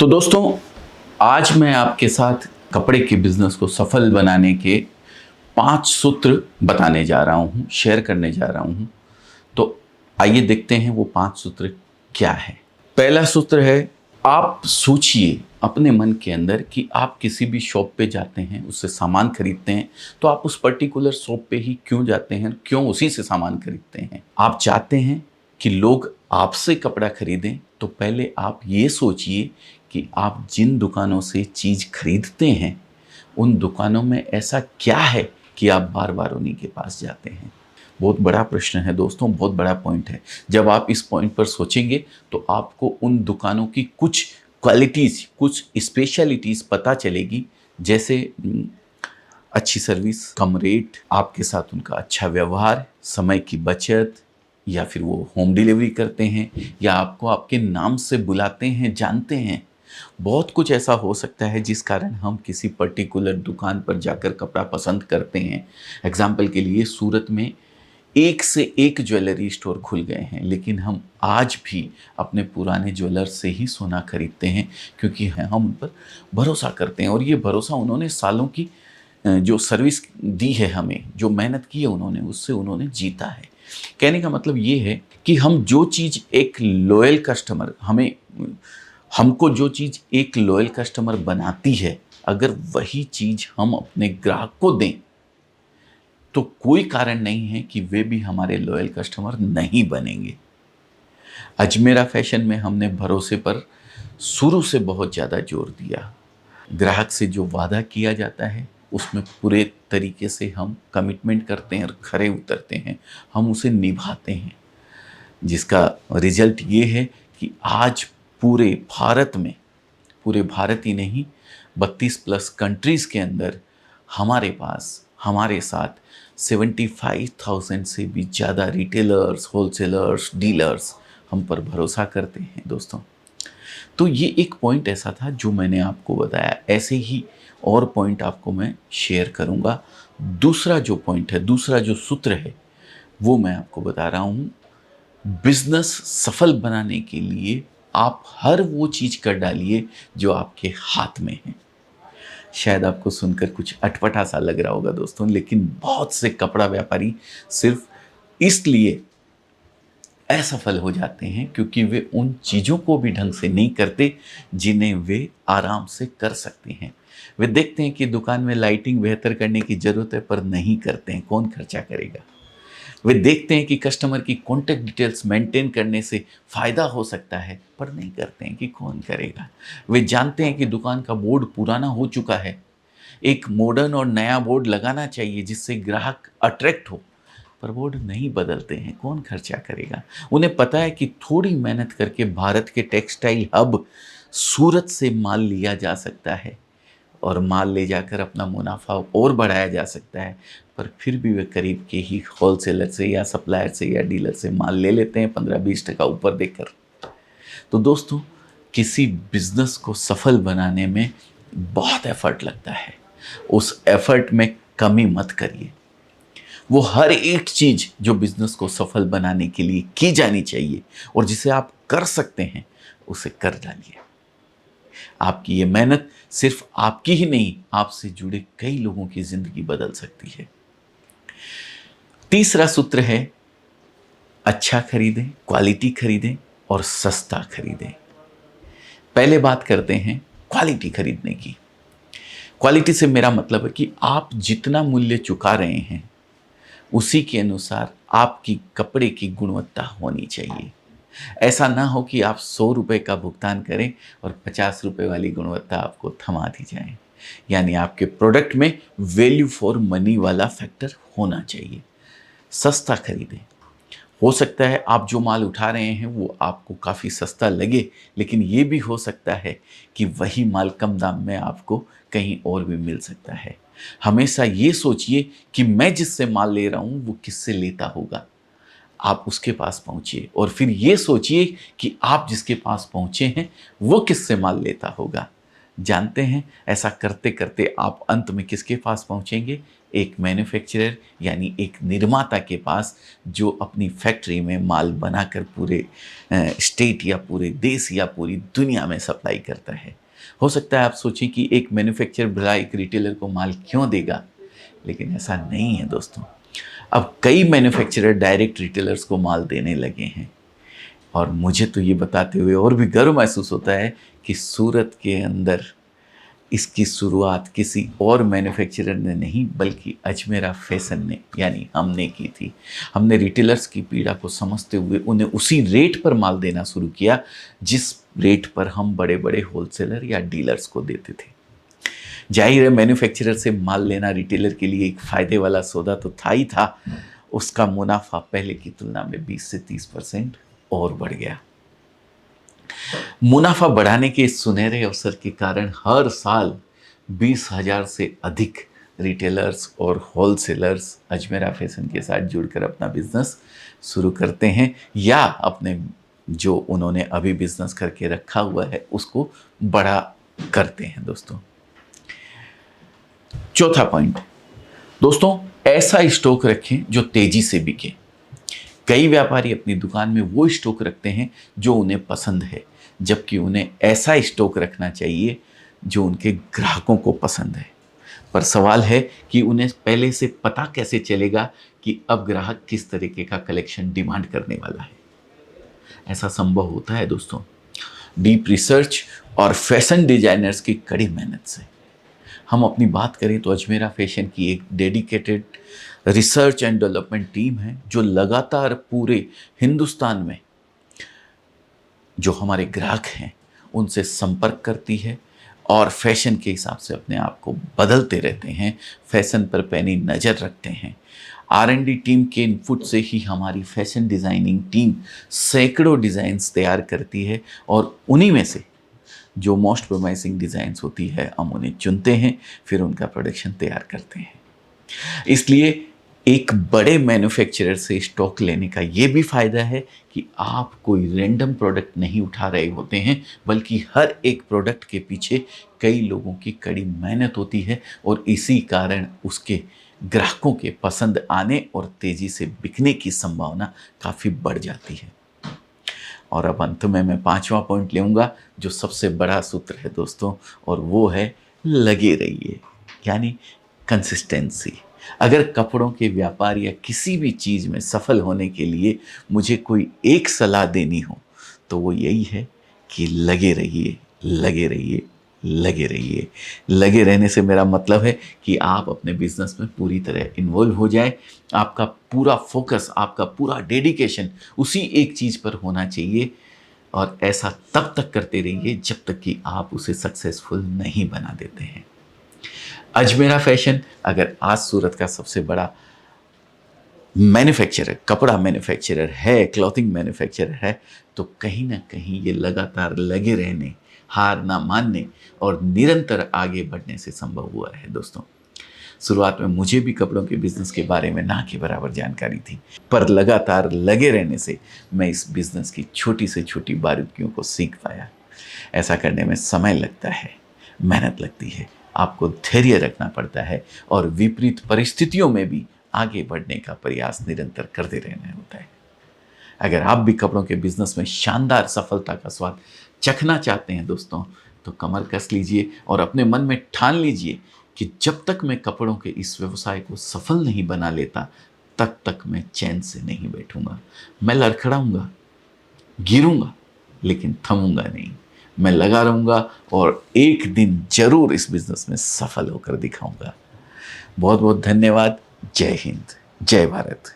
तो दोस्तों, आज मैं आपके साथ कपड़े के बिजनेस को सफल बनाने के 5 सूत्र बताने जा रहा हूँ, शेयर करने जा रहा हूँ। तो आइए देखते हैं वो 5 सूत्र क्या है। पहला सूत्र है, आप सोचिए अपने मन के अंदर कि आप किसी भी शॉप पे जाते हैं, उससे सामान खरीदते हैं, तो आप उस पर्टिकुलर शॉप पे ही क्यों जाते हैं, क्यों उसी से सामान खरीदते हैं। आप चाहते हैं कि लोग आपसे कपड़ा खरीदें, तो पहले आप ये सोचिए कि आप जिन दुकानों से चीज़ खरीदते हैं उन दुकानों में ऐसा क्या है कि आप बार बार उन्हीं के पास जाते हैं। बहुत बड़ा प्रश्न है दोस्तों, बहुत बड़ा पॉइंट है। जब आप इस पॉइंट पर सोचेंगे तो आपको उन दुकानों की कुछ क्वालिटीज़, कुछ स्पेशलिटीज़ पता चलेगी, जैसे अच्छी सर्विस, कम रेट, आपके साथ उनका अच्छा व्यवहार, समय की बचत, या फिर वो होम डिलीवरी करते हैं, या आपको आपके नाम से बुलाते हैं, जानते हैं। बहुत कुछ ऐसा हो सकता है जिस कारण हम किसी पर्टिकुलर दुकान पर जाकर कपड़ा पसंद करते हैं। एग्जाम्पल के लिए सूरत में एक से एक ज्वेलरी स्टोर खुल गए हैं, लेकिन हम आज भी अपने पुराने ज्वेलर से ही सोना खरीदते हैं, क्योंकि हम उन पर भरोसा करते हैं। और ये भरोसा उन्होंने सालों की जो सर्विस दी है हमें, जो मेहनत की है उन्होंने, उससे उन्होंने जीता है। कहने का मतलब ये है कि हम जो चीज़ एक लॉयल कस्टमर हमको जो चीज़ एक लॉयल कस्टमर बनाती है, अगर वही चीज़ हम अपने ग्राहक को दें तो कोई कारण नहीं है कि वे भी हमारे लॉयल कस्टमर नहीं बनेंगे। अजमेरा फैशन में हमने भरोसे पर शुरू से बहुत ज़्यादा जोर दिया। ग्राहक से जो वादा किया जाता है उसमें पूरे तरीके से हम कमिटमेंट करते हैं और खरे उतरते हैं, हम उसे निभाते हैं, जिसका रिजल्ट ये है कि आज पूरे भारत ही नहीं, 32+ कंट्रीज़ के अंदर हमारे पास, हमारे साथ 75,000 से भी ज़्यादा रिटेलर्स, होलसेलर्स, डीलर्स हम पर भरोसा करते हैं दोस्तों। तो ये एक पॉइंट ऐसा था जो मैंने आपको बताया। ऐसे ही और पॉइंट आपको मैं शेयर करूँगा। दूसरा जो पॉइंट है, दूसरा जो सूत्र है, वो मैं आपको बता रहा हूँ। बिजनेस सफल बनाने के लिए आप हर वो चीज़ कर डालिए जो आपके हाथ में है। शायद आपको सुनकर कुछ अटपटा सा लग रहा होगा दोस्तों, लेकिन बहुत से कपड़ा व्यापारी सिर्फ इसलिए असफल हो जाते हैं क्योंकि वे उन चीज़ों को भी ढंग से नहीं करते जिन्हें वे आराम से कर सकते हैं। वे देखते हैं कि दुकान में लाइटिंग बेहतर करने की ज़रूरत है, पर नहीं करते हैं। कौन खर्चा करेगा? वे देखते हैं कि कस्टमर की कॉन्टैक्ट डिटेल्स मेंटेन करने से फ़ायदा हो सकता है, पर नहीं करते हैं कि कौन करेगा। वे जानते हैं कि दुकान का बोर्ड पुराना हो चुका है, एक मॉडर्न और नया बोर्ड लगाना चाहिए जिससे ग्राहक अट्रैक्ट हो, पर बोर्ड नहीं बदलते हैं। कौन खर्चा करेगा? उन्हें पता है कि थोड़ी मेहनत करके भारत के टेक्सटाइल हब सूरत से माल लिया जा सकता है और माल ले जाकर अपना मुनाफा और बढ़ाया जा सकता है, पर फिर भी वे करीब के ही होलसेलर से या सप्लायर से या डीलर से माल ले लेते हैं 15-20% ऊपर देकर। तो दोस्तों, किसी बिजनेस को सफल बनाने में बहुत एफर्ट लगता है। उस एफर्ट में कमी मत करिए। वो हर एक चीज़ जो बिजनेस को सफल बनाने के लिए की जानी चाहिए और जिसे आप कर सकते हैं, उसे कर डालिए। आपकी ये मेहनत सिर्फ आपकी ही नहीं, आपसे जुड़े कई लोगों की जिंदगी बदल सकती है। तीसरा सूत्र है, अच्छा खरीदें, क्वालिटी खरीदें और सस्ता खरीदें। पहले बात करते हैं क्वालिटी खरीदने की। क्वालिटी से मेरा मतलब है कि आप जितना मूल्य चुका रहे हैं उसी के अनुसार आपकी कपड़े की गुणवत्ता होनी चाहिए। ऐसा ना हो कि आप 100 रुपये का भुगतान करें और 50 रुपये वाली गुणवत्ता आपको थमा दी जाए। यानी आपके प्रोडक्ट में वैल्यू फॉर मनी वाला फैक्टर होना चाहिए। सस्ता खरीदें। हो सकता है आप जो माल उठा रहे हैं वो आपको काफ़ी सस्ता लगे, लेकिन ये भी हो सकता है कि वही माल कम दाम में आपको कहीं और भी मिल सकता है। हमेशा ये सोचिए कि मैं जिससे माल ले रहा हूँ वो किससे लेता होगा। आप उसके पास पहुँचिए और फिर ये सोचिए कि आप जिसके पास पहुँचे हैं वो किससे माल लेता होगा। जानते हैं, ऐसा करते करते आप अंत में किसके पास पहुँचेंगे? एक मैन्युफैक्चरर यानी एक निर्माता के पास जो अपनी फैक्ट्री में माल बनाकर पूरे स्टेट या पूरे देश या पूरी दुनिया में सप्लाई करता है। हो सकता है आप सोचें कि एक मैन्युफैक्चरर भला एक रिटेलर को माल क्यों देगा, लेकिन ऐसा नहीं है दोस्तों। अब कई मैन्युफैक्चरर डायरेक्ट रिटेलर्स को माल देने लगे हैं और मुझे तो ये बताते हुए और भी गर्व महसूस होता है कि सूरत के अंदर इसकी शुरुआत किसी और मैन्युफैक्चरर ने नहीं बल्कि अजमेरा फैशन ने यानी हमने की थी। हमने रिटेलर्स की पीड़ा को समझते हुए उन्हें उसी रेट पर माल देना शुरू किया जिस रेट पर हम बड़े बड़े होलसेलर या डीलर्स को देते थे। जाहिर है मैन्युफैक्चरर से माल लेना रिटेलर के लिए एक फ़ायदे वाला सौदा तो था ही था, उसका मुनाफा पहले की तुलना में 20 से 30% और बढ़ गया। मुनाफा बढ़ाने के इस सुनहरे अवसर के कारण हर साल 20,000 से अधिक रिटेलर्स और होलसेलर्स अजमेरा फैशन के साथ जुड़कर अपना बिजनेस शुरू करते हैं या अपने जो उन्होंने अभी बिजनेस करके रखा हुआ है उसको बड़ा करते हैं दोस्तों। चौथा पॉइंट दोस्तों, ऐसा स्टॉक रखें जो तेजी से बिके। कई व्यापारी अपनी दुकान में वो स्टॉक रखते हैं जो उन्हें पसंद है, जबकि उन्हें ऐसा स्टॉक रखना चाहिए जो उनके ग्राहकों को पसंद है। पर सवाल है कि उन्हें पहले से पता कैसे चलेगा कि अब ग्राहक किस तरीके का कलेक्शन डिमांड करने वाला है। ऐसा संभव होता है दोस्तों डीप रिसर्च और फैशन डिजाइनर्स की कड़ी मेहनत से। हम अपनी बात करें तो अजमेरा फैशन की एक dedicated research and development team है जो लगातार पूरे हिंदुस्तान में जो हमारे ग्राहक हैं उनसे संपर्क करती है और फैशन के हिसाब से अपने आप को बदलते रहते हैं, फैशन पर पैनी नज़र रखते हैं। R&D टीम के इनपुट से ही हमारी फैशन डिज़ाइनिंग टीम सैकड़ों डिज़ाइंस तैयार करती है और उन्हीं में से जो मोस्ट प्रोमाइसिंग डिज़ाइंस होती है हम उन्हें चुनते हैं, फिर उनका प्रोडक्शन तैयार करते हैं। इसलिए एक बड़े मैन्युफैक्चरर से स्टॉक लेने का ये भी फ़ायदा है कि आप कोई रैंडम प्रोडक्ट नहीं उठा रहे होते हैं, बल्कि हर एक प्रोडक्ट के पीछे कई लोगों की कड़ी मेहनत होती है और इसी कारण उसके ग्राहकों के पसंद आने और तेज़ी से बिकने की संभावना काफ़ी बढ़ जाती है। और अब अंत में मैं 5वां पॉइंट लेऊंगा जो सबसे बड़ा सूत्र है दोस्तों, और वो है लगे रहिए यानी कंसिस्टेंसी। अगर कपड़ों के व्यापार या किसी भी चीज़ में सफल होने के लिए मुझे कोई एक सलाह देनी हो तो वो यही है कि लगे रहिए, लगे रहिए, लगे रहिए। लगे रहने से मेरा मतलब है कि आप अपने बिजनेस में पूरी तरह इन्वॉल्व हो जाए, आपका पूरा फोकस, आपका पूरा डेडिकेशन उसी एक चीज़ पर होना चाहिए और ऐसा तब तक करते रहिए जब तक कि आप उसे सक्सेसफुल नहीं बना देते हैं। अजमेरा फैशन अगर आज सूरत का सबसे बड़ा मैन्युफैक्चरर, कपड़ा मैन्युफैक्चरर है, क्लॉथिंग मैन्युफैक्चरर है, तो कहीं ना कहीं ये लगातार लगे रहने, हार ना मानने और निरंतर आगे बढ़ने से संभव हुआ है दोस्तों। शुरुआत में मुझे भी कपड़ों के बिजनेस के बारे में ना के बराबर जानकारी थी, पर लगातार लगे रहने से मैं इस बिजनेस की छोटी से छोटी बारीकियों को सीख पाया। ऐसा करने में समय लगता है, मेहनत लगती है, आपको धैर्य रखना पड़ता है और विपरीत परिस्थितियों में भी आगे बढ़ने का प्रयास निरंतर करते रहना होता है। अगर आप भी कपड़ों के बिजनेस में शानदार सफलता का स्वाद चखना चाहते हैं दोस्तों, तो कमर कस लीजिए और अपने मन में ठान लीजिए कि जब तक मैं कपड़ों के इस व्यवसाय को सफल नहीं बना लेता तब तक मैं चैन से नहीं बैठूंगा। मैं लड़खड़ाऊंगा, गिरूंगा, लेकिन थमूंगा नहीं। मैं लगा रहूंगा और एक दिन जरूर इस बिजनेस में सफल होकर दिखाऊंगा। बहुत बहुत धन्यवाद। जय हिंद, जय भारत।